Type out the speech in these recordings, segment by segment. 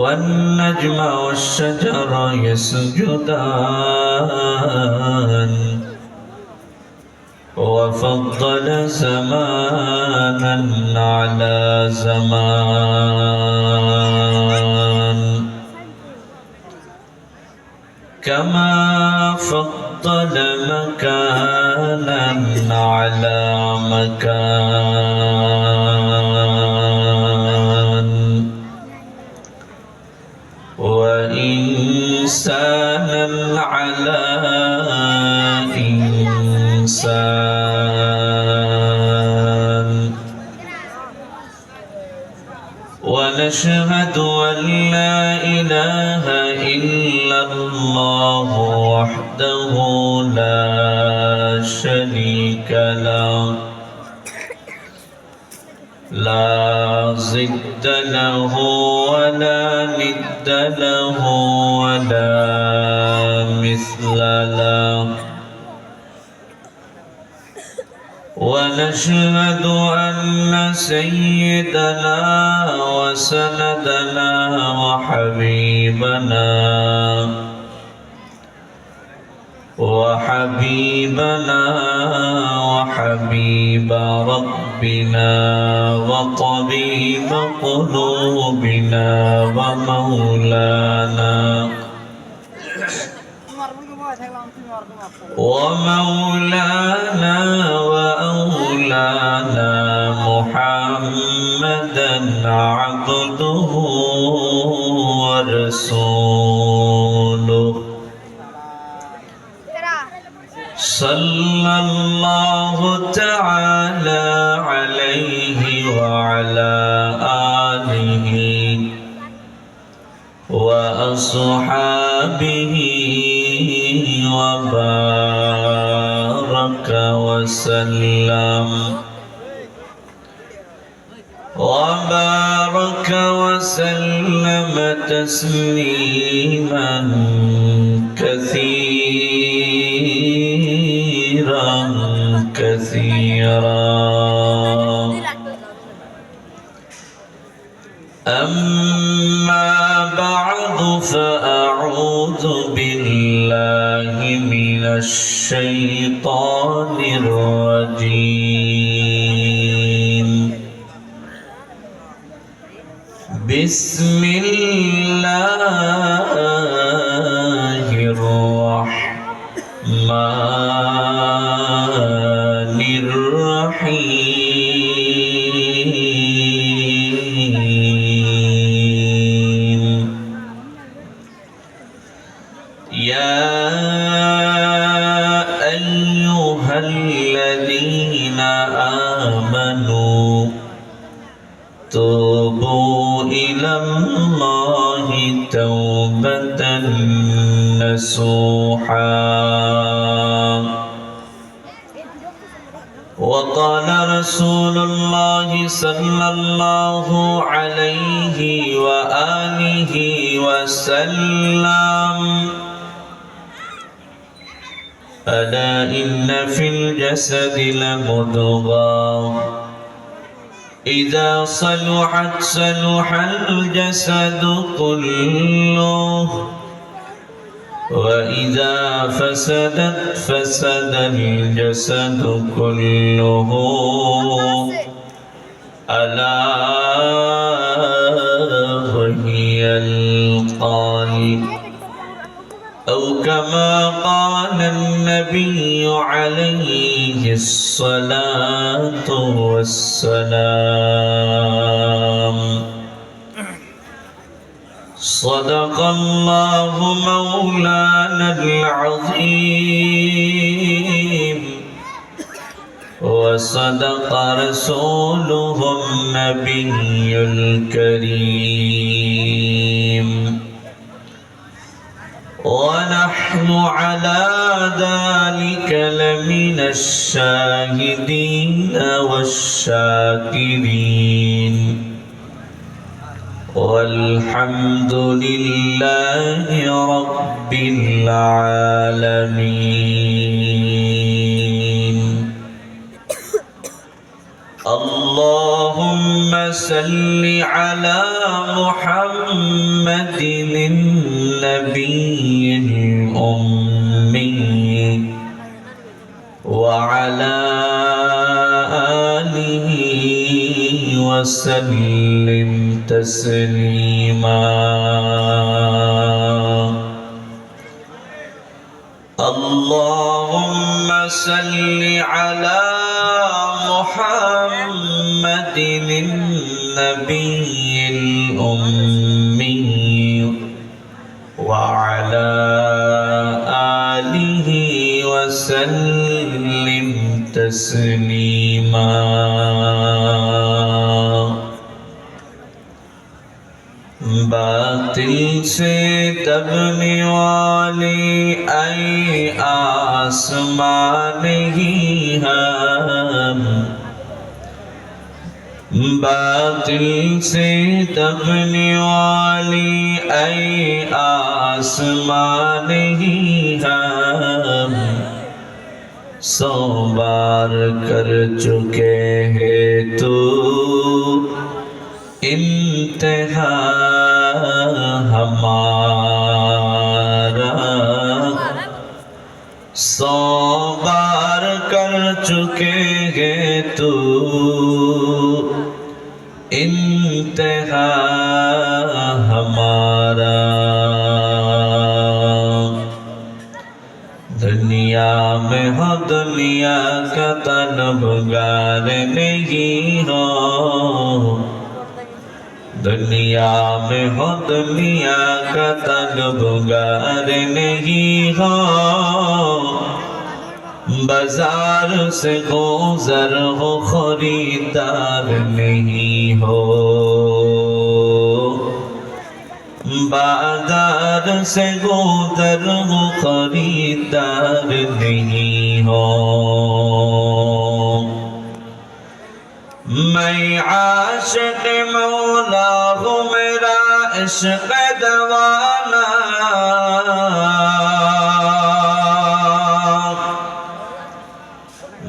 والنجم والشجر يسجدان وفضل زمانا على زمان كما فضل مكانا على مكان وإنسانا على إنسان ونشهد أن لا إله إلا الله وحده لا شريك له لا ضد له ولا ند له ولا مثل له ونشهد أن سيدنا وسندنا وحبيب ربنا وطبيب قلوبنا ومولانا وأولانا محمدا عبده ورسوله صلى الله تعالى عليه وعلى آله وأصحابه وبارك وسلم تسليما كثيرا أما بعد فأعوذ بالله من الشيطان الرجيم بسم الله الرحمن الرحيم يا أيها الذين آمنوا توبوا إلى الله توبة نصوحا وقال رسول الله صلى الله عليه وآله وسلم ألا إن في الجسد لمضغة إذا صلحت صلح الجسد كله وإذا فسدت فسد الجسد كله ألا وهي القلب أو كما قال النبي عليه الصلاة والسلام صدق الله مولانا العظيم وصدق رسوله النبي الكريم ونحن على ذلك لمن الشاهدين والشاكرين والحمد لله رب العالمين. الله اللهم صل على محمد النبي الأمي وعلى آله وسلم تسليما اللهم صل على محمد النبي الأمي وعلى آله وسلم تسليما बातिल से दबने वाले ऐ आसमान ही हम बातिल से दबने वाले ऐ आसमान ही हम 100 बार कर चुके हैं तो इंतहा हमारा 100 बार कर चुके हैं तो इंतहा हमारा दुनिया में हो दुनिया का तलबगार नहीं हो दुनिया में हो दुनिया का तलबगार नहीं हो बाजार से गुजर हो खरीदार नहीं हो बाजार से गुजर हो खरीदार नहीं हो मैं आशिक मौला हूँ मेरा इश्क़ दवाना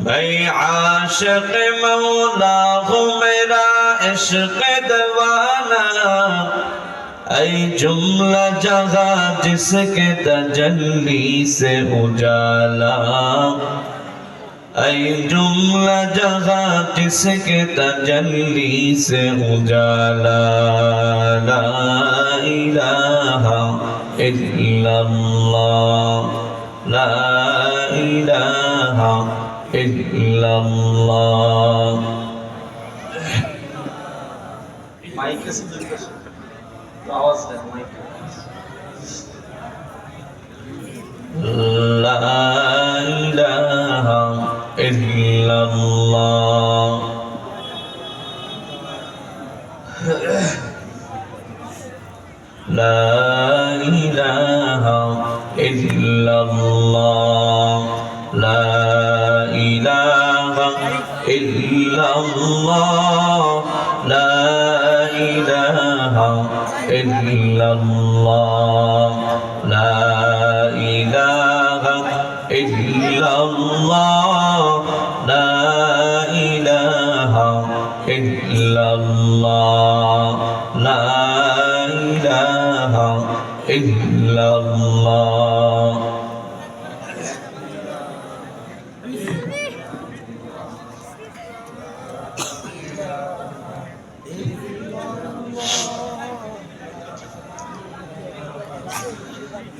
मैं आशिक मौला हूँ मेरा इश्क़ दवाना ऐ जुमला जगह जिसके तजल्ली से उजाला ऐ जुमला जगह जिसके तजल्ली से उजाला ला इलाहा इल्लल्लाह ला इलाहा इल्लल्लाह माइक से आवाज है माइक ला इलाहा इल्लल्लाह ला इलाहा इल्लल्लाह ला इलाहा इल्लल्लाह ला इलाहा इल्लल्लाह ला इलाहा इल्लल्लाह ला इलाहा इल्लल्लाह ला इलाहा इल्लल्लाह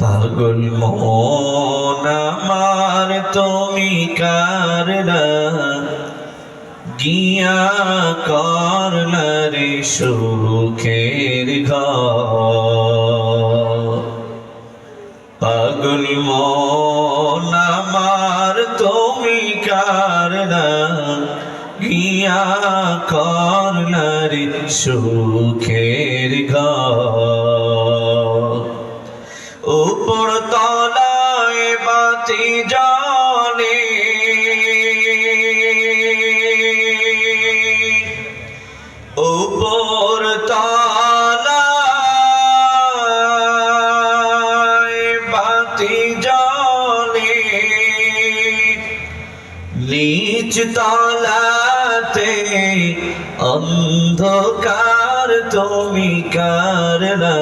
পাগল মন আমার তুমি কারলা গিয়া করলা রে সুখের ঘর পাগল মন আমার তুমি কারলা গিয়া করলা রে সুখের ঘর উপর তলায় বাতি জানে উপর তলায় বাতি জানে নিচ তলাতে উপকার তুমি করলা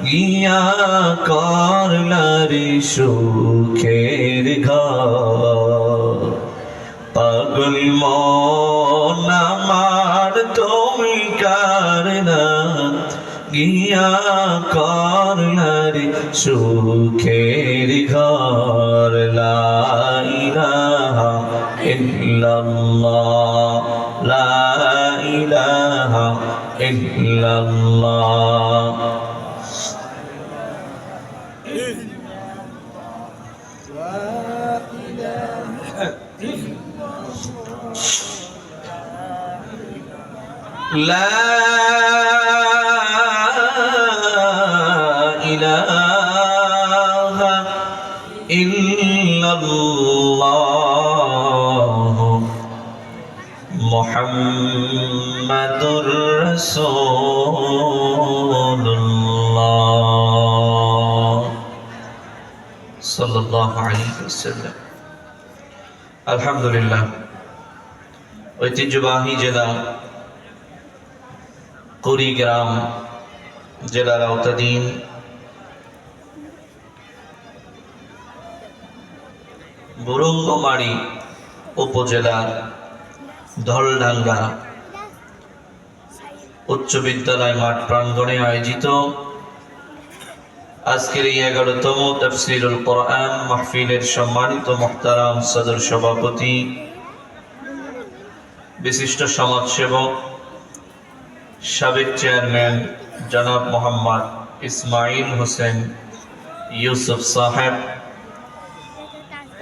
গিয়া করলা রে সুখের ঘর পাগল মন আমার তুমি করলা গিয়া করলা রে সুখের ঘর লা ইলাহা ইল্লাল্লাহ লা ইলাহা ইল্লাল্লাহ لا إله إلا الله محمد رسول الله صلى الله عليه وسلم الحمد لله ঐতিহ্যবাহী জেলা কুড়িগ্রাম জেলার আওতাধীন বুরুঙ্গমারী উপজেলার ধলডাঙ্গা উচ্চ বিদ্যালয় মাঠ প্রাঙ্গণে আয়োজিত আজকের এই 11তম তাফসীরুল কোরআন মাহফিলের সম্মানিত মুহতারাম সদর সভাপতি বিশিষ্ট সমাজসেবক সাবেক চেয়ারম্যান জনাব মোহাম্মদ ইসমাইল হোসেন ইউসুফ সাহেব,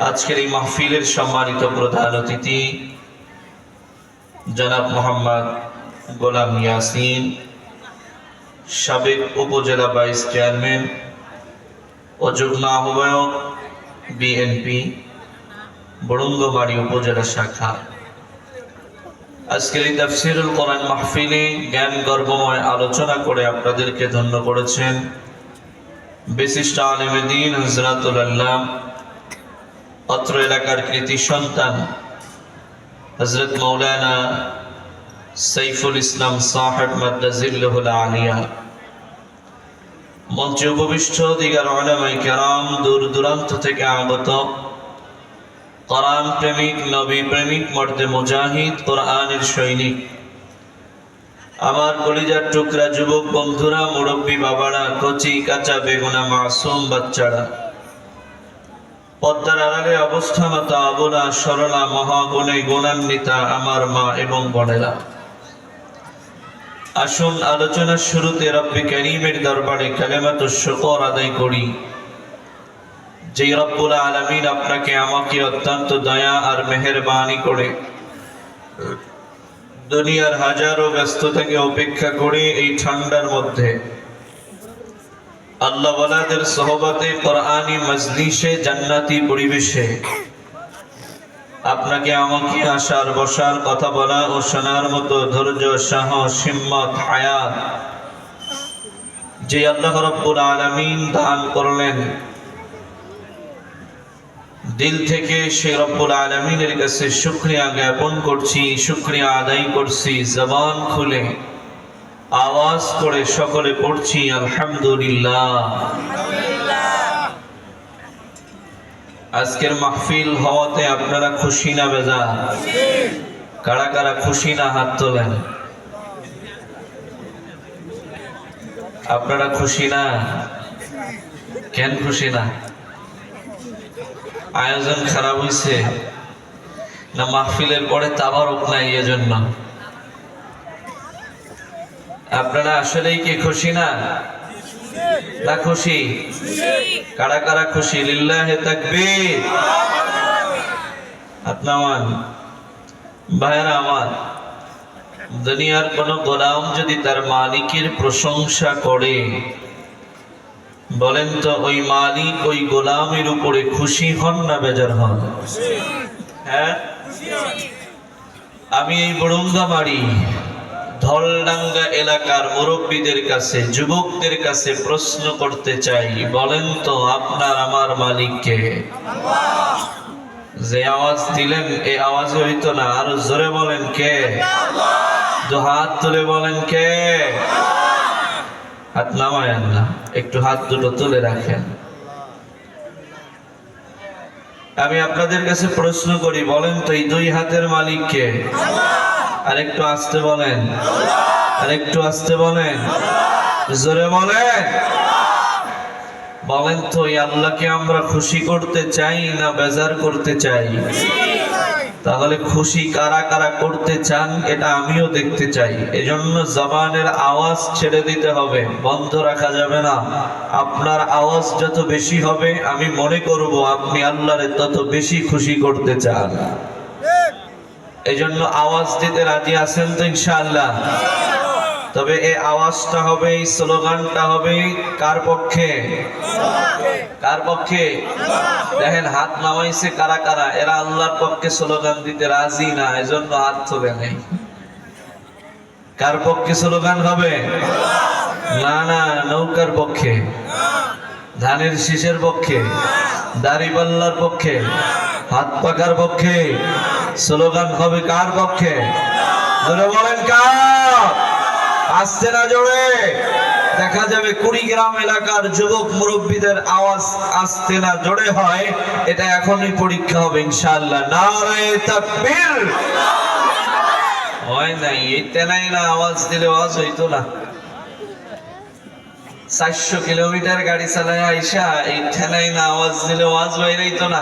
আজকের এই মাহফিলের সম্মানিত প্রধান অতিথি জনাব মোহাম্মদ গোলাম ইয়াসিন, সাবেক উপজেলা ভাইস চেয়ারম্যান ও যুগ্ম আহ্বায়ক বিএনপি বুরুঙ্গমারী উপজেলা শাখা, আজকের এই তাফসীরুল কোরআন মাহফিলে জ্ঞান গর্বময় আলোচনা করে আপনাদেরকে ধন্য করেছেন বিশিষ্ট আলেমে দ্বীন হযরতুল আল্লাহ অত্র এলাকার কৃতি সন্তান হযরত মাওলানা সাইফুল ইসলাম সাহেব মাদ্দাজিল্লাহুল আলিয়া, মঞ্চে উপবিষ্ট দিগার উলামায়ে কেরাম, দূর দূরান্ত থেকে আগত কোরআন প্রেমিক, নবী প্রেমিক, মর্দে মুজাহিদ, কোরআনের সৈনিক, আমার কলিজার টুকরা যুবক বন্ধুরা, মুরব্বী বাবারা, কচি কাঁচা বেগুনা মাসুম বাচ্চারা, পদ্মার আড়ালে অবস্থানত আবুলা সরলা মহাগুণে গুণান্বিতা আমার মা এবং বোনেরা, আসুন আলোচনার শুরুতে রব্বে কারীমের দরবারে কালেমাতুশ শুকর আদায় করি। যে রব্বুল আলামিন আপনাকে আমাকে অত্যন্ত দয়া আর মেহেরবানি করে দুনিয়ার হাজারো ব্যস্ততাকে উপেক্ষা করে এই ঠান্ডার মধ্যে আল্লাহ ওয়ালাদের সোহবতে কোরআনী মজলিসে জান্নাতি পরিবেশে আপনাকে আমাকে আসার বসার, কথা বলা ও শোনার মতো ধৈর্য, সাহস, হিম্মত, হায়াত যে আল্লাহ রাব্বুল আলামিন দান করলেন, দিল থেকে সে রব্বুল আলামিনের কাছে শুকরিয়া জ্ঞাপন করছি, শুকরিয়া আদায় করছি। জবান খুলে আওয়াজ করে সকলে পড়ছি আলহামদুলিল্লাহ। আজকের মাহফিল হওয়াতে আপনারা খুশি না বেজার? কারা কারা খুশি না হাত তোলেন। আপনারা খুশি না? কেন খুশি না? আয়োজন খারাপ হয়েছে না মাহফিলের পরে তাবারক নাই এজন্য? আপনারা আসলেই কি খুশি না? না খুশি? কারা কারা খুশি? লিল্লাহি তাকবীর। আপনার ভাইরা আমার, দুনিয়ার কোন গোলাম যদি তার মালিকের প্রশংসা করে, বলেন তো ওই মালিক ওই গোলামের উপরে খুশি হন না বেজার হন? হ্যাঁ, আমি এই বুরুঙ্গামারী ধলডাঙ্গা এলাকার মুরব্বীদের কাছে, যুবকদের কাছে প্রশ্ন করতে চাই, বলেন তো আপনার আমার মালিক কে? যে আওয়াজ দিলেন এই আওয়াজে হইতো না, আরো জোরে বলেন কে? দু হাত তুলে বলেন কে? হাত নামায়েন না, একটু হাত দুটো তুলে রাখেন। আমি আপনাদের কাছে প্রশ্ন করি, বলেন তো এই দুই হাতের মালিক কে? আরেকটু আস্তে বলেন, আরেকটু আস্তে বলেন, জোরে বলেন। বলেন তো এই আল্লাহকে আমরা খুশি করতে চাই না বেজার করতে চাই? তাহলে খুশি কারা কারা করতে চান এটা আমিও দেখতে চাই। এজন্য জবানের আওয়াজ ছেড়ে দিতে হবে, বন্ধ রাখা যাবে না। আপনার আওয়াজ যত বেশি হবে আমি মনে করব আপনি আল্লাহরে তত বেশি খুশি করতে চান। এজন্য আওয়াজ দিতে রাজি আছেন তো ইনশাআল্লাহ? তবে এই আওয়াজটা হবে, এই স্লোগানটা হবে কার পক্ষে? কার পক্ষে? দেখেন হাত নামাইছে কারা কারা, এরা আল্লাহর পক্ষে স্লোগান দিতে রাজি না, এজন্য হাত তোলে নাই। কার পক্ষে স্লোগান হবে? না না, নৌকার পক্ষে, ধানের শীষের পক্ষে, দাড়িপাল্লার পক্ষে, হাত পাকার পক্ষে। স্লোগান হবে কার পক্ষে? জোরে বলেন কার? আসছে না জোরে? দেখা যাবে কুড়িগ্রাম এলাকার যুবক মুরব্বীদের আওয়াজ আসতে না জোরে হয়, এটা এখনই পরীক্ষা হবে ইনশাআল্লাহ। নারায়ে তাকবীর। হয় নাই, এইটা নাই না আওয়াজ দিলে আওয়াজ হইতো না। 400 কিলোমিটার গাড়ি চালায় আইসা এইটা নাই না আওয়াজ দিলে আওয়াজ বাইরেইতো না।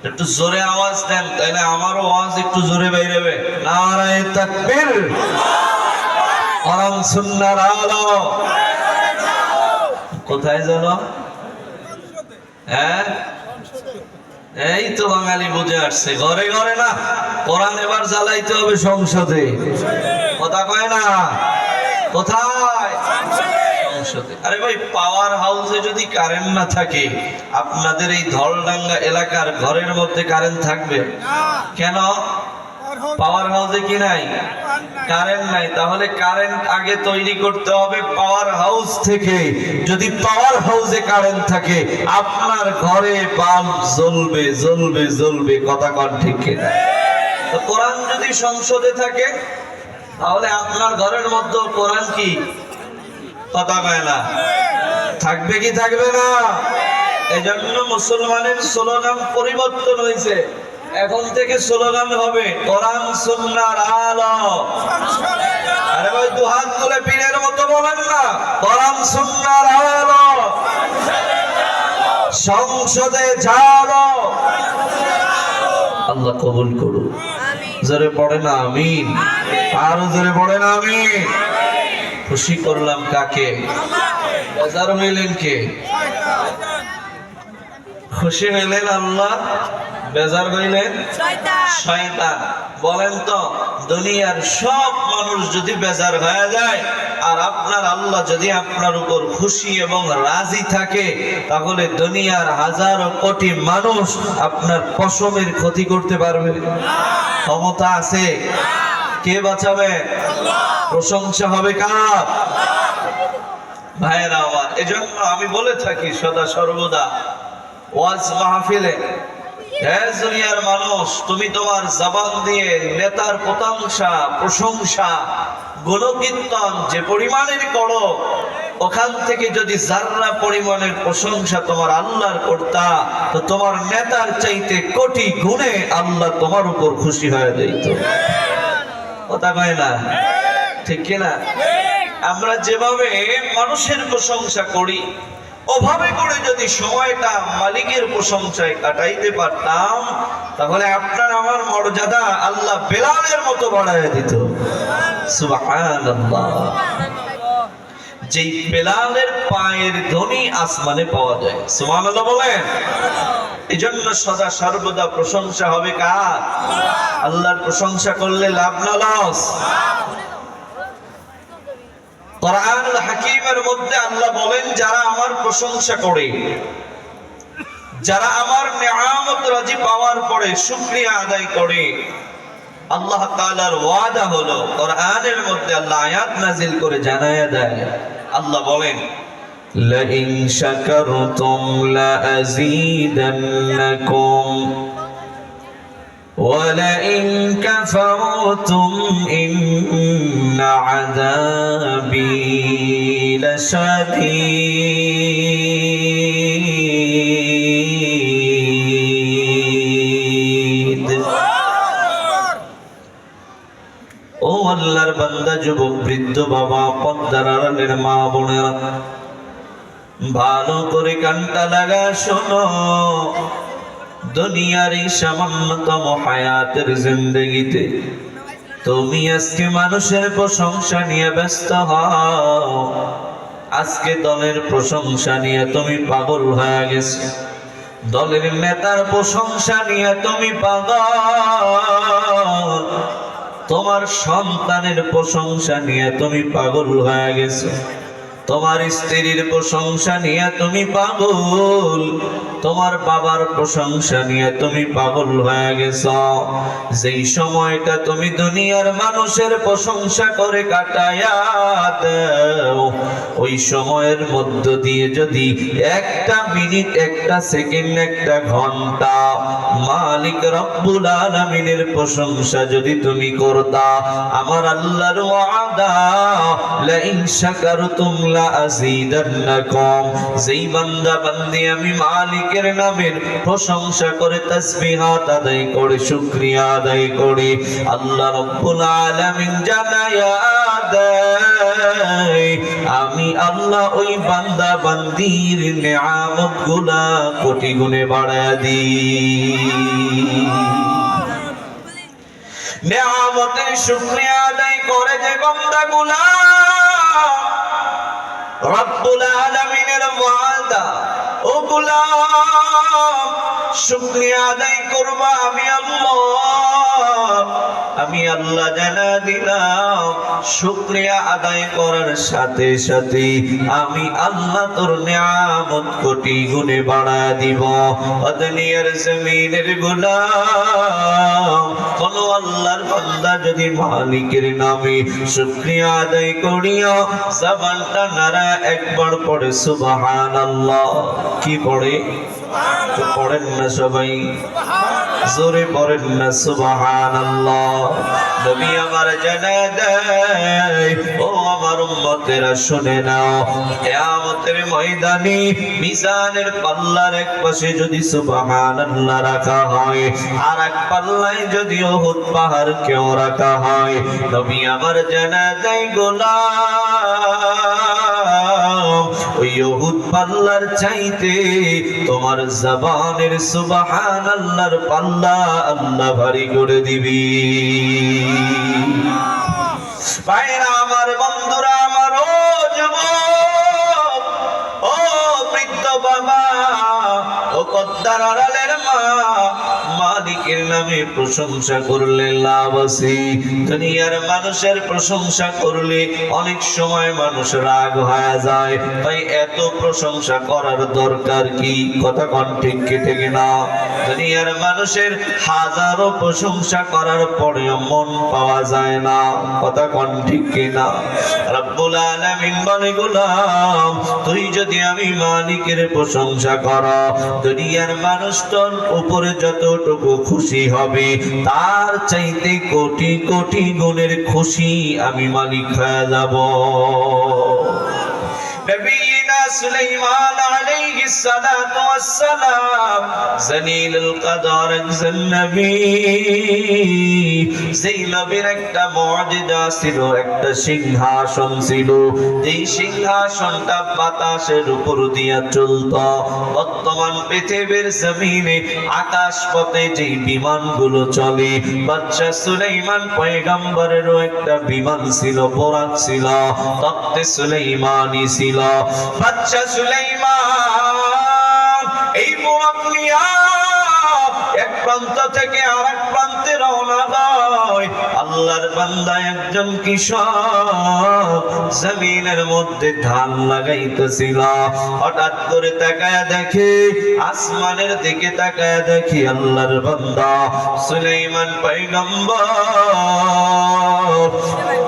একটু জোরে আওয়াজ দেন, তাইলে আমারও আওয়াজ একটু জোরে বাইরেবে। নারায়ে তাকবীর। আরাম সুন্নাহর আলো। কোথায় জানো? হ্যাঁ, এই তো বাঙালি বুঝে আসছে, ঘরে ঘরে না, কোরআন এবার জ্বালাইতে হবে সংসদে। কথা কয় না? কোথায়? সংসদে। আরে ভাই, পাওয়ার হাউসে যদি কারেন্ট না থাকে, আপনাদের এই ধলডাঙ্গা এলাকার ঘরের মধ্যে কারেন্ট থাকবে কেন? পাওয়ার হাউসে কি নাই? কারেন্ট নাই। তাহলে কারেন্ট আগে তৈরি করতে হবে পাওয়ার হাউস থেকে। যদি পাওয়ার হাউসে কারেন্ট থাকে, আপনার ঘরে বাল্ব জ্বলবে জ্বলবে জ্বলবে। কথা কন ঠিক কিনা? তো কোরআন যদি সংসদে থাকে, তাহলে আপনার ঘরের মধ্যে কোরআন কি? কথা কয় না? থাকবে কি থাকবে না? এজন্য মুসলমানের স্লোগান পরিবর্তন হয়েছে। এখন থেকে স্লোগান হবে কোরআন সুন্নাহর আলো। আরে ভাই, দু হাত তুলে পীরের মতো বলেন না, কোরআন সুন্নাহর আলো সংসদে যাও। আল্লাহ কবুল করুন। জোরে পড়ে না আমিন? আরো জোরে পড়ে না আমিন? খুশি করলাম কাকে? বেজার হইলেন কে? খুশি হইলেন আল্লাহ, বেজার হইলেন শয়তান। বলেন তো, দুনিয়ার সব মানুষ যদি বেজার হয়ে যায় আর আপনার আল্লাহ যদি আপনার উপর খুশি এবং রাজি থাকে, তাহলে দুনিয়ার হাজারো কোটি মানুষ আপনার পশমের ক্ষতি করতে পারবে? ক্ষমতা আছে? কে বাঁচাবে? প্রশংসা হবে কার? ভাইয়েরা আমার, এজন্য আমি বলে থাকি সদা সর্বদা ওয়াজ মাহফিলে, হে দুনিয়ার মানুষ, তুমি তোমার জবান দিয়ে নেতার প্রশংসা গুণকীর্তন যে পরিমাণের করো, ওখান থেকে যদি জাররা পরিমাণের প্রশংসা তোমার আল্লাহর করতা, তো তোমার নেতার চাইতে কোটি গুণে আল্লাহ তোমার উপর খুশি হয়ে যাইত। কথা কয় না? ঠিক কিনা? আমরা যেভাবে মানুষের প্রশংসা করি, ওভাবে করে যদি সময়টা মালিকের প্রশংসায় কাটাইতে পারতাম, তাহলে আপনার আমার মর্যাদা আল্লাহ বেলালের মতো বাড়ায় দিত। সুবহানাল্লাহ। যেই বেলালের পায়ের ধ্বনি আসমানে পাওয়া যায়। সুবহানাল্লাহ বলেন। এজন্য সদা সর্বদা প্রশংসা হবে কার? আল্লাহর প্রশংসা করলে লাভ না লস? কোরআনুল হাকীমের মধ্যে আল্লাহ বলেন, যারা আমার প্রশংসা করে, যারা আমার নিয়ামত রাজি পাওয়ার পরে শুকরিয়া আদায় করে, আল্লাহ তাআলার ওয়াদা হলো, কোরআনের মধ্যে আল্লাহ আয়াত নাজিল করে জানায়া দেয়। আল্লাহ বলেন, লাইন শাকারতুম লাযীদান্নাকুম। ولئن كفرتم إن عذابي لشديد ও আল্লাহর বান্দা, যুবক, বৃদ্ধ, বাবা, পর্দার আড়ালের মা বোনেরা, ভালো করে কানটা লাগা শোনো। দুনিয়ার এই সামান্যতম হায়াতের জিন্দেগিতে তুমি আজকে মানুষের প্রশংসা নিয়ে ব্যস্ত হও। আজকে দলের প্রশংসা নিয়ে তুমি পাগল হয়ে গেছো, দলের নেতার প্রশংসা নিয়ে তুমি পাগল, তোমার সন্তানের প্রশংসা নিয়ে তুমি পাগল হয়ে গেছো, তোমার স্ত্রীর প্রশংসা নিয়ে তুমি পাগল, তোমার বাবার প্রশংসা নিয়ে তুমি পাগল হয়ে গেছ। যেই সময়টা তুমি দুনিয়ার মানুষের প্রশংসা করে কাটায়া দাও, ওই সময়ের মধ্য দিয়ে যদি একটা মিনিট, একটা সেকেন্ড, একটা ঘন্টা মালিক রব্বুল আলামিনের প্রশংসা যদি তুমি করতা, আমার আল্লাহর ওয়াদা লা ইন শাকারতুম লা আযীদান্নাকুম। যেই বান্দা বান্দি আমি মালিকের নামের প্রশংসা করে, তাসবিহাত আদায় করে, শুকরিয়া আদায় করে, আল্লাহ রব্বুল আলামিন জানায়া দেয়, আমি আল্লাহ ওই বান্দা বান্দির নেয়ামত গুলা কোটি গুণে বাড়ায়া দিই। নেয়ামতের শুকরিয়া আদায় করে যে বান্দাগুলা রব্বুল আলামিনের ওয়াদা, ও গোলাম শুকরিয়া আদায় করবা, আমি আল্লাহ জানা দিলাম, শুকরিয়া আদায় করার সাথে সাথে আমি আল্লাহ তোর নিয়ামত কোটি গুণে বাড়া দিব। দুনিয়ার জমিনের গোলাম, কোন আল্লাহর বান্দা যদি মালিকের নামে শুকরিয়া আদায় করিয়া জবানটা নাড়া একবার পড়ে সুবহানাল্লাহ, কি পড়ে? তো পড়েন না সবাই, জোরে পড়েন না সুবহানাল্লাহ। নবী আমার জানা দেয়, ও আমার উম্মতেরা শুনে নাও, কিয়ামতের ময়দানে মিজানের পাল্লার এক পাশে যদি সুবহানাল্লাহ রাখা হয়, আর এক পাল্লায় যদি উহুদ পাহাড় কেউ রাখা হয়, নবী আমার জানা দেয় গোলাম, ওই উহুদ পাল্লার চাইতে তোমার জবানের সুবহানাল্লাহর পাল্লা আল্লাহ ভারী করে দিবি। ভাইরা আমার, বন্ধুরা আমার, ও যুবক, ও বৃদ্ধ বাবা, ও পদ্মার আড়ালের মা, মালিকের নামে প্রশংসা করলে লাভ আছে। দুনিয়ার মানুষের প্রশংসা করলে অনেক সময় মানুষ রাগ হয়ে যায়, তাই এত প্রশংসা করার দরকার কি? কথা কোন ঠিক ঠিক না? দুনিয়ার মানুষের হাজারো প্রশংসা করার পরেও মন পাওয়া যায় না, কথা কোন ঠিক না? রব্বুল আলামিন বলে, গোলাম তুই যদি আমি মালিকের প্রশংসা কর, দুনিয়ার মানুষ তোর উপরে যতটুকু খুশি হবে তার চাইতে কোটি কোটি গুণের খুশি আমি মালিক হয়ে যাব। নবীনা সুলাইমান আলাইহিস সালাতু ওয়াস সালাম জলিলুল কদর একজন নবী, সেই নবীর একটা মুজিজা ছিল, একটা সিংহাসন ছিল, এই সিংহাসনটা বাতাসের উপর দিয়া চলত। বর্তমান পৃথিবীর জমিনে আকাশ পথে যে বিমানগুলো চলে, বাদশা সুলাইমান পয়গম্বরেরও একটা বিমান ছিল, বোরাক ছিল, তখতে সুলাইমানি ছিল। বাদশা সুলাইমান এই বোরাক নিয়া এক প্রান্ত থেকে আরেক প্রান্তে রওনা হয়। আল্লাহর বান্দা একজন কৃষক জমিনের মধ্যে ধান লাগাইতেছিল, হঠাৎ করে তাকায়া দেখে, আসমানের দিকে তাকায়া দেখি আল্লাহর বান্দা সুলাইমান পয়গম্বর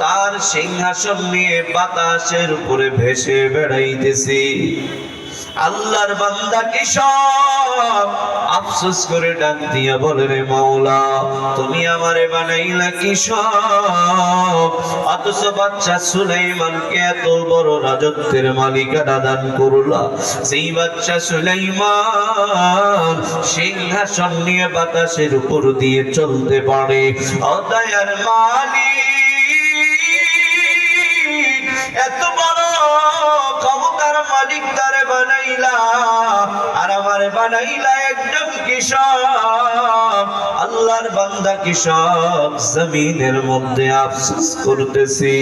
তার সিংহাসন নিয়ে বাতাসের উপরে ভেসে বেড়াইতেছে। আল্লাহর বান্দা কৃষক আফসোস করে ডাক দিয়া বলে, রে মাওলা, তুমি আমারে বানাইলা কৃষক, অথচ বাচ্চা সুলাইমানকে এত বড় রাজত্বের মালিকানা দান করলা। সেই বাচ্চা সুলাইমান সিংহাসন নিয়ে বাতাসের উপর দিয়ে চলতে পারে। ও দয়ার মালিক, এত বড় ক্ষমতার মালিক তারে বানাইলা, আর আমারে বানাইলা একদম কৃষক। আল্লাহর বান্দা কৃষক জমিনের মধ্যে আফসোস করতেছি।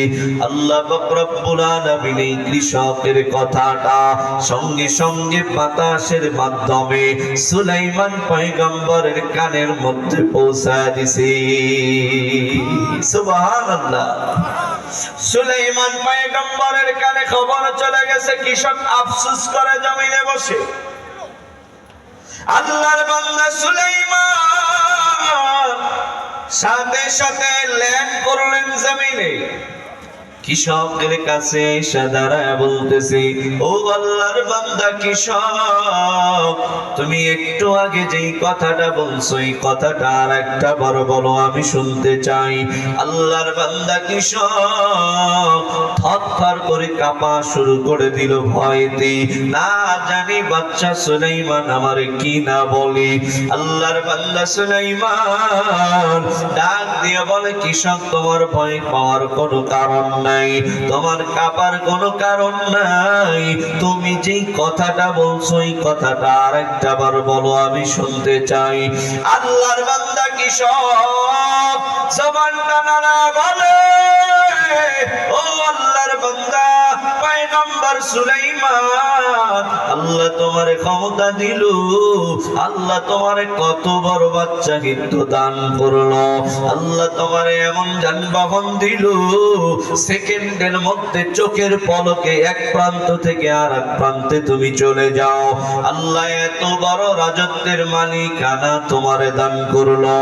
আল্লাহ পাক রব্বুল আলামিন এই কৃষকের কথাটা সঙ্গে সঙ্গে বাতাসের মাধ্যমে সুলাইমান পয়গম্বরের কানের মধ্যে পৌঁছায় দিছে। সুবহানাল্লাহ। সুলাইমান পয়গম্বরের কানে খবর চলে গেছে, কৃষক আফসোস করে জমিনে বসে। আল্লাহর বান্দা সুলাইমান সাথে সাথে ল্যান্ড করলেন জমিনে। কৃষকের কাছে এসে দাঁড়ায় বলতেছি, ও আল্লাহর বান্দা কৃষক, তুমি একটু আগে যেই কথাটা বলছো এই কথাটা আর একটা বার বলো, আমি শুনতে চাই। আল্লাহর বান্দা কৃষক থরথর করে কাঁপা শুরু করে দিল ভয়তে, না জানি বাচ্চা সুলাইমান আমারে কি না বলে। আল্লাহর বান্দা সুলাইমান ডাক দিয়ে বলে, কৃষক, তোমার ভয় পাওয়ার কোনো কারণ নাই, তোমার কাঁপার কোনো কারণ নাই। তুমি যেই কথাটা বলছো এই কথাটা আর একটা বার বলো, আমি শুনতে চাই। আল্লাহর বান্দা কৃষক জবানটা নাড়া বলে, ও আল্লাহর বান্দা পয়গম্বর সুলাইমান, আল্লাহ তোমারে ক্ষমতা দিল, আল্লাহ তোমারে কত বড় বাচ্চা কিন্তু দান করলো, আল্লাহ তোমারে এমন যানবাহন দিল, সেকেন্ডের মধ্যে চোখের পলকে এক প্রান্ত থেকে আর এক প্রান্তে তুমি চলে যাও। আল্লাহ এত বড় রাজত্বের মালিকানা তোমারে দান করলো,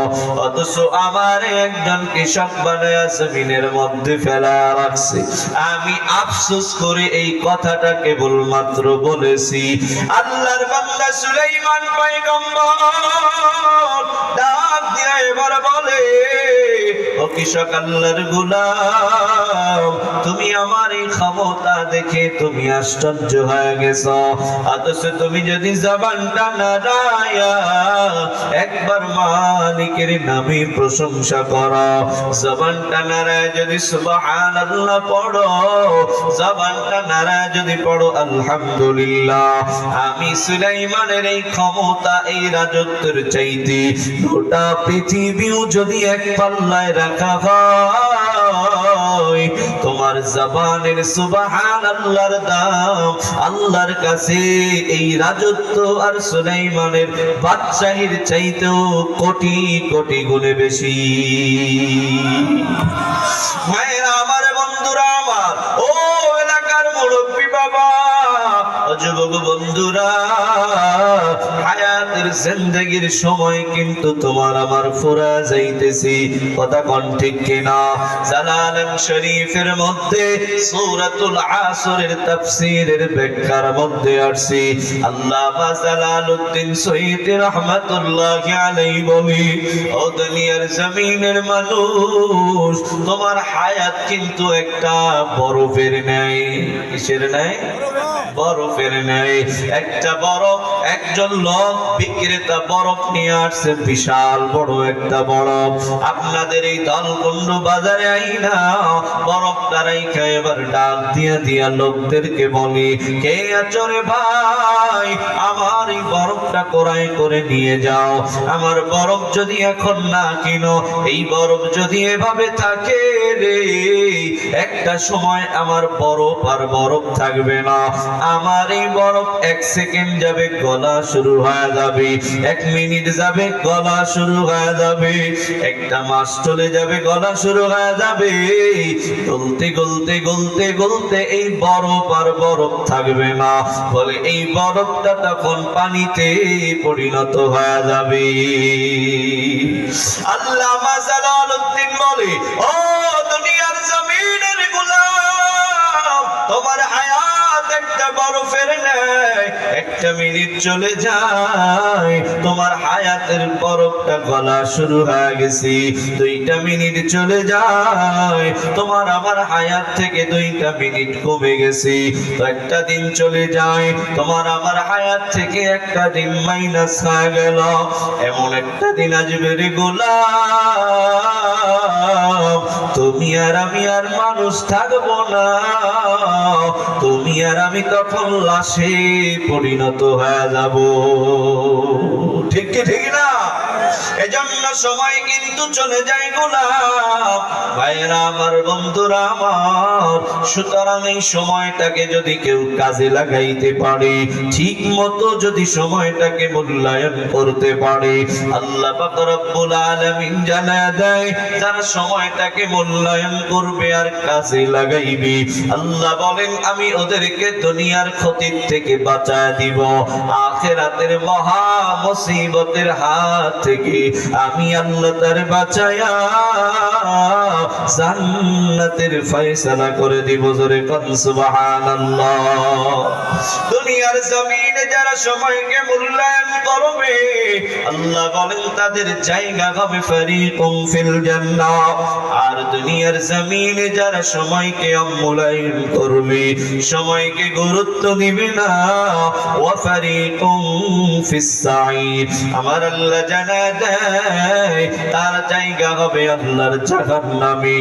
অথচ আমারে একজন কৃষক বানায়া জমিনের মধ্যে ফেলা রাখছে। আমি আফসোস করে এই কথাটা কেবলমাত্র বলেছি। আল্লাহর বান্দা সুলাইমান পয়গম্বর ডাক দিয়ে এবার বলে, ও কৃষক, আল্লাহর গোলাম, তুমি আমার এই ক্ষমতা দেখে তুমি আশ্চর্য হয়ে গেছো, অথচ তুমি যদি জবানটা নাড়ায়া একবার মালিকের নামে প্রশংসা করো, জবানটা নাড়ায় যদি সুবহানাল্লাহ পড়ো, জবানটা নাড়ায় যদি পড়ো আলহামদুলিল্লাহ, আমি সুলাইমানের এই ক্ষমতা এই রাজত্বের চাইতে গোটা পৃথিবীও যদি এক পাল্লায় রাখা হয়, তোমার জবানের সুবহানাল্লাহর দাম আল্লাহর কাছে এই রাজত্ব আর সুলাইমানের বাদশাহীর চাইতেও কোটি কোটি গুণে বেশি। মায়েরা আমার, বন্ধুরা আমার, ও এলাকার মুরব্বী বাবা, যুবক বন্ধুরা, হায়াতের জিন্দেগির সময় কিন্তু তোমার আমার ফুরা যাইতেছি, কথা কোন ঠিক কিনা? জালালাম শরীফের মধ্যে সূরাতুল আসরের তাফসীরের ব্যাখ্যার মধ্যে আসছে, আল্লামা জালালউদ্দিন সৈয়দী রাহমাতুল্লাহি আলাইহি বলে, ও দুনিয়ার জমিনের মানুষ, তোমার হায়াত কিন্তু একটা বরফের ন্যায়। কিসের ন্যায়? বরফের ন্যায়। একটা বরফ, একজন লোক বিক্রেতা বরফ নিয়ে আসছে, বিশাল বড় একটা বরফ, আপনাদের এই দলকুণ্ড বাজারে আইনা বরফটা রাইখা এবার ডাক দিয়া দিয়া লোকদেরকে বলি, কে আছো রে ভাই, আমার এই বরফটা ক্রয় করে নিয়ে যাও। আমার বরফ যদি এখন না কিনো, এই বরফ যদি এভাবে থাকে রে, একটা সময় আমার বরফ আর বরফ থাকবে না। আমার এই বরফ এক সেকেন্ড যাবে গলা শুরু হয়ে যাবে, এক মিনিট যাবে গলা শুরু হয়ে যাবে, একটা মাস চলে যাবে গলা শুরু হয়ে যাবে, গলতে গলতে গলতে গলতে এই বরফ আর বরফ থাকবে না। বলে এই বরফটা তখন পানিতে পরিণত হয়ে যাবে। আল্লামা জালালউদ্দিন বলে, ও দুনিয়ার জমিনের গোলাম, তোমার হায়াত একটা বরফের ন্যায়, একটা মিনিট চলে যায় তোমার হায়াতের বরফটা গলা শুরু হয়ে গেছে। 2টা মিনিট চলে যায় তোমার আমার হায়াত থেকে 2টা মিনিট কমে গেছে। তো একটা দিন চলে যায় তোমার আমার হায়াত থেকে একটা দিন মাইনাস হয়ে গেল। এমন একটা দিন আসবে রে গোলাম, তুমি আর আমি আর মানুষ থাকবো না, তুমি আর আমি তখন লাশে পরিণত হয়ে যাব। ঠিক কি ঠিক না? এজন্য সময় কিন্তু চলে যায় গোলাম। ভাইরা আমার, বন্ধুরা আমার, সুতরাং এই সময়টাকে যদি কেউ কাজে লাগাইতে পারে, ঠিক মতো যদি সময়টাকে মূল্যায়ন করতে পারে, আল্লাহ পাক রব্বুল আলামিন জানায় দেয় যারা সময়টাকে মূল্যায়ন করবে আর কাজে লাগাইবে, আল্লাহ বলেন আমি ওদেরকে দুনিয়ার ক্ষতির থেকে বাঁচায় দিব, আখিরাতের মহা মুসিবতের হাত থেকে আমি আল্লাহ তার বাঁচায়া জান্নাতের ফয়সালা করে দিব। জোরে কোন সুবহানাল্লাহ। দুনিয়ার জমিনে যারা সময়কে মূল্যায়ন করবে, আল্লাহ বলেন তাদের জায়গা হবে ফারিকুম ফিল জান্নাহ। আর দুনিয়ার জমিনে যারা সময়কে অমূল্যায়ন করবে, সময়কে গুরুত্ব দিবে না, ওয়া ফারিকুম ফিস সাঈর, আমার আল্লাহ জানা দেয় তার জায়গা হবে আল্লাহর জাহান্নামে।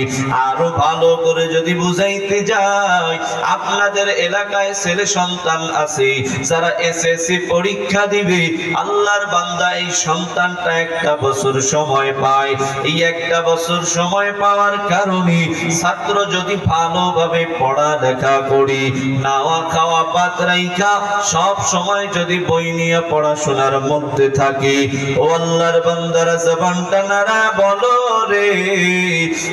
আরো ভালো করে যদি বুঝাইতে যাই, আপনাদের এলাকায় ছেলে সন্তান আছে যারা এসএসসি পরীক্ষা দিবে, আল্লাহর বান্দা এই সন্তানটা 1টা বছর সময় পায়। এই 1টা বছর সময় পাওয়ার কারণে ছাত্র যদি ভালোভাবে পড়ালেখা করি, নাওয়া খাওয়া পাত রাইখা সব সময় যদি বই নিয়ে পড়াশোনার মধ্যে থাকে, ও আল্লাহর বান্দারা জবানটা নাড়া বলো রে,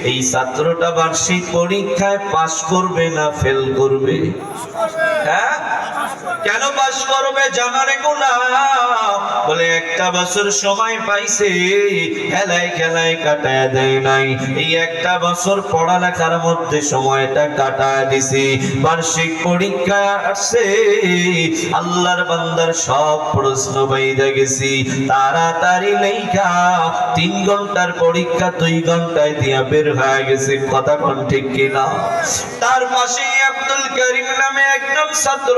এই ছাত্রটা বার্ষিক পরীক্ষায় পাস করবে না ফেল করবে? হ্যাঁ, কেন পাস করবে জানারে গোলাম? বলে 1টা বছর সময় পাইছে, খেলায় খেলায় কাটায় দেয় নাই। এই 1টা বছর পড়ালেখার মধ্যে সময়টা কাটায় দিছি, বার্ষিক পরীক্ষা আসছে, আল্লাহর বান্দার সব প্রশ্ন বাইরে গেছি, তাড়াতাড়ি লেখা 3 ঘন্টার পরীক্ষা 2 ঘন্টায় দিয়া বের হয়ে গেছে। কথা কোন ঠিক কিনা? তার পাশে আব্দুল করিম নামে একজন ছাত্র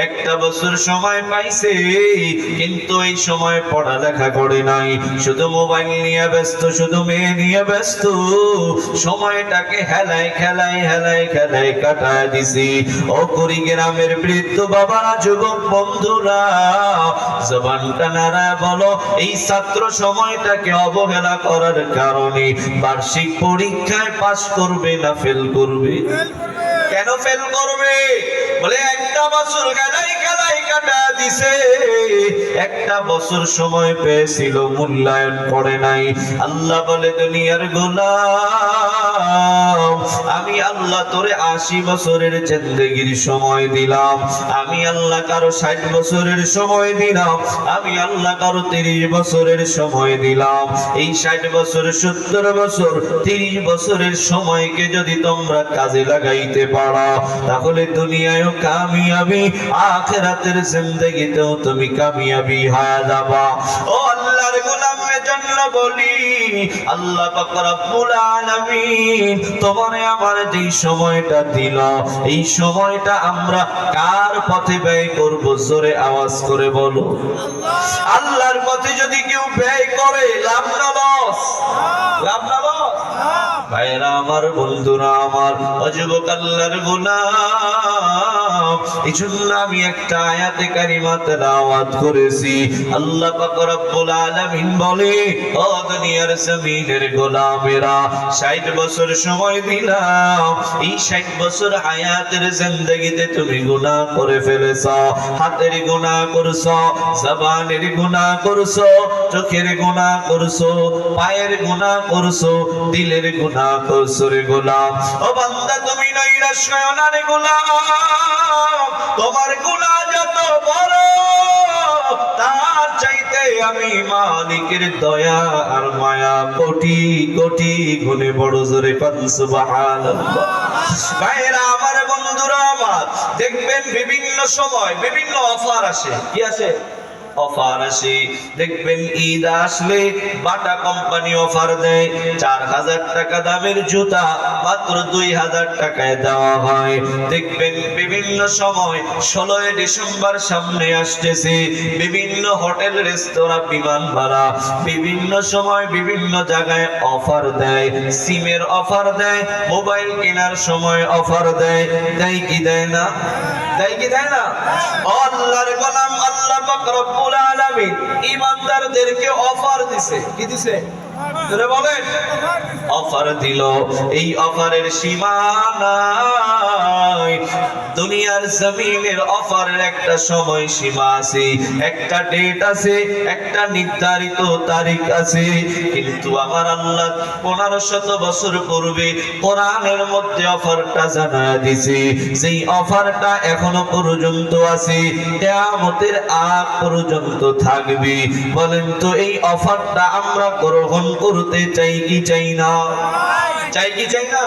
1টা বছর সময় পাইছে, কিন্তু এই সময় পড়ালেখা করে নাই, শুধু মোবাইল নিয়ে ব্যস্ত, শুধু মেয়ে নিয়ে ব্যস্ত, সময়টাকে হেলায় খেলায় হেলায় খেলায় কাটায় দিছি। ও কুড়িগ্রামের বৃদ্ধ বাবারা, যুবক বন্ধুরা, জবানটা নাড়ায় বলো, এই ছাত্র সময়টাকে অবহেলা করার কারণে বার্ষিক পরীক্ষায় পাস করবে না ফেল করবে? কেন ফেল করবে? বলে 1টা বছর খেলায় খেলায় কাটা দিছে, 1টা বছর সময় পেয়েছিল, মূল্যায়ন করে নাই। আল্লাহ বলে দুনিয়ার গোলাম, আমি আল্লাহ তোরে 80 বছরের জিন্দেগির সময় দিলাম, আমি আল্লাহ কারো 60 বছরের সময় দিলাম, আমি আল্লাহ কারো 30 বছরের সময় দিলাম। এই 60 বছর, 70 বছর, 30 বছরের সময়কে যদি তোমরা কাজে লাগাইতে পারো, তাহলে দুনিয়ায়ও কামিয়াবি, আখিরাতের জিন্দেগিতেও তুমি কামিয়াবি হয়ে যাবা। ও আল্লাহর গোলামের জন্য বলি, আল্লাহ পাক রব্বুল আলামিন তোমারে আমার যেই সময়টা দিল, এই সময়টা আমরা কার পথে ব্যয় করব? জোরে আওয়াজ করে বলো। আল্লাহর পথে যদি কেউ ব্যয় করে, লাভ না লস? লাভ না লস? ভাইরা আমার, বন্ধুরা আমার, যুবক আল্লাহর গোলাম, এই জন্য আমি একটা আয়াতে কারিমা তেলাওয়াত করেছি। আল্লাহ পাক রব্বুল আলামিন বলে, ও দুনিয়ার জমিনের গোলামেরা, 60 বছর সময় দিলাম, এই 60 বছর হায়াতের জিন্দেগিতে তুমি গুনাহ করে ফেলেছো, হাতের গুনাহ করছো, জবানের গুনাহ করছো, চোখের গুনাহ করছো, পায়ের গুনাহ করছো, দিলের গুনাহ করছো রে গোলাম। ও বান্দা, তুমি নৈরাশ হয় না রে গোলাম, তোমার গুনাহ যত বড়, তার চাইতে আমি মালিকের দয়া আর মায়া কোটি কোটি গুণে বড়। জোরে কোন সুবহানাল্লাহ। ভাইরা আমার, বন্ধুরা আমার, দেখবেন বিভিন্ন সময় বিভিন্ন অফার আসে। কি আসে? অফার আসে। দেখবেন ঈদ আসলে বাটা কোম্পানি অফার দেয়, 4000 টাকা দামের জুতা মাত্র 2000 টাকায় দেওয়া হয়। দেখবেন বিভিন্ন সময় 16 ডিসেম্বর সামনে আসতেছে, বিভিন্ন হোটেল রেস্তোরাঁ বিমান ভাড়া বিভিন্ন সময় বিভিন্ন জায়গায় অফার দেয়, সিমের অফার দেয়, মোবাইল কেনার সময় অফার দেয়। দেয় কি দেয় না? দেয় কি দেয় না? আল্লাহর গোলাম আল্লাহ পাক রব্বুল আলামিন ঈমানদারদেরকে অফার দিছে। কি দিছে? জোরে বলেন। অফার দিল। এই অফারের সীমা নাই। দুনিয়ার জমিনের অফারের একটা সময় সীমা আছে, একটা ডেট আছে, একটা নির্ধারিত তারিখ আছে। কিন্তু আমার আল্লাহ 1500 বছর পূর্বে কোরআনের মধ্যে অফারটা জানায় দিয়েছে। সেই অফারটা এখনো পর্যন্ত আছে, কিয়ামতের আগ পর্যন্ত থাকবে। বলেন তো এই অফারটা আমরা গ্রহণ করতে চাই কি চাই না? চাই কি চাই না?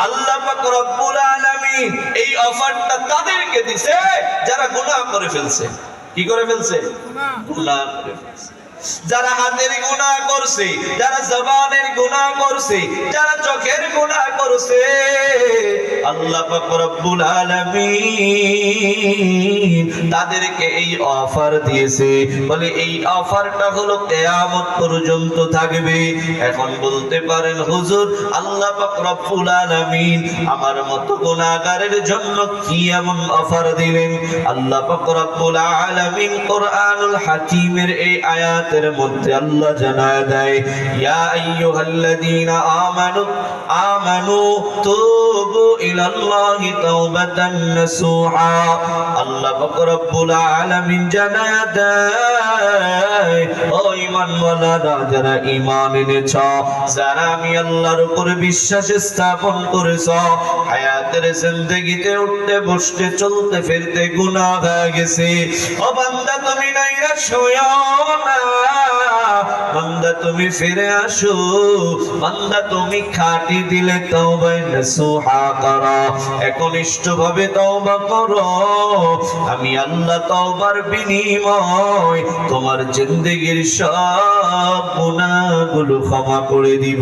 আল্লাহ পাক রব্বুল আলামিন এই অফারটা তাদেরকে দিছে যারা গুনাহ করে ফেলছে। কি করে ফেলছে? গুনাহ করে ফেলছে। যারা হাতের গুনাহ করছে, যারা জবানের গুনাহ করছে, যারা চোখের গুনাহ করছে, আল্লাহ পাক রব্বুল আলামিন তাদেরকে এই অফার দিয়েছে। বলে এই অফারটা হলো কিয়ামত পর্যন্ত থাকবে। এখন বলতে পারেন হুজুর, আল্লাহ পাক রব্বুল আলামিন আমার মত গুনাহগারের জন্য কি এমন অফার দিলেন? আল্লাহ পাক রব্বুল আলামিন কোরআনুল হাকীমের এই আয়াতের মধ্যে আল্লাহ জানায় দেয়, ইয়া আইয়ুহাল্লাযীনা আমানু তুবু ইলাল্লাহি তাওবাতান নাসুহা। আল্লাহ পাক রব্বুল আলামিন জানায় দেয়, ও ঈমানওয়ালারা, যারা ঈমান এনেছ, যারা আমি আল্লাহর উপর বিশ্বাস স্থাপন করেছ, হায়াতের জিন্দেগিতে উঠতে বসতে চলতে ফিরতে গুনাহ হয়ে গেছে, ও বান্দা তুমি নাইরাশ হইও না, বান্দা তুমি ফিরে আসো, বান্দা তুমি খাঁটি দিলে তওবা নসুহা করো, একনিষ্ঠভাবে তওবা করো। আমি আল্লাহ তওবার বিনিময় তোমার জিন্দেগির সব গুনাহগুলো ক্ষমা করে দিব।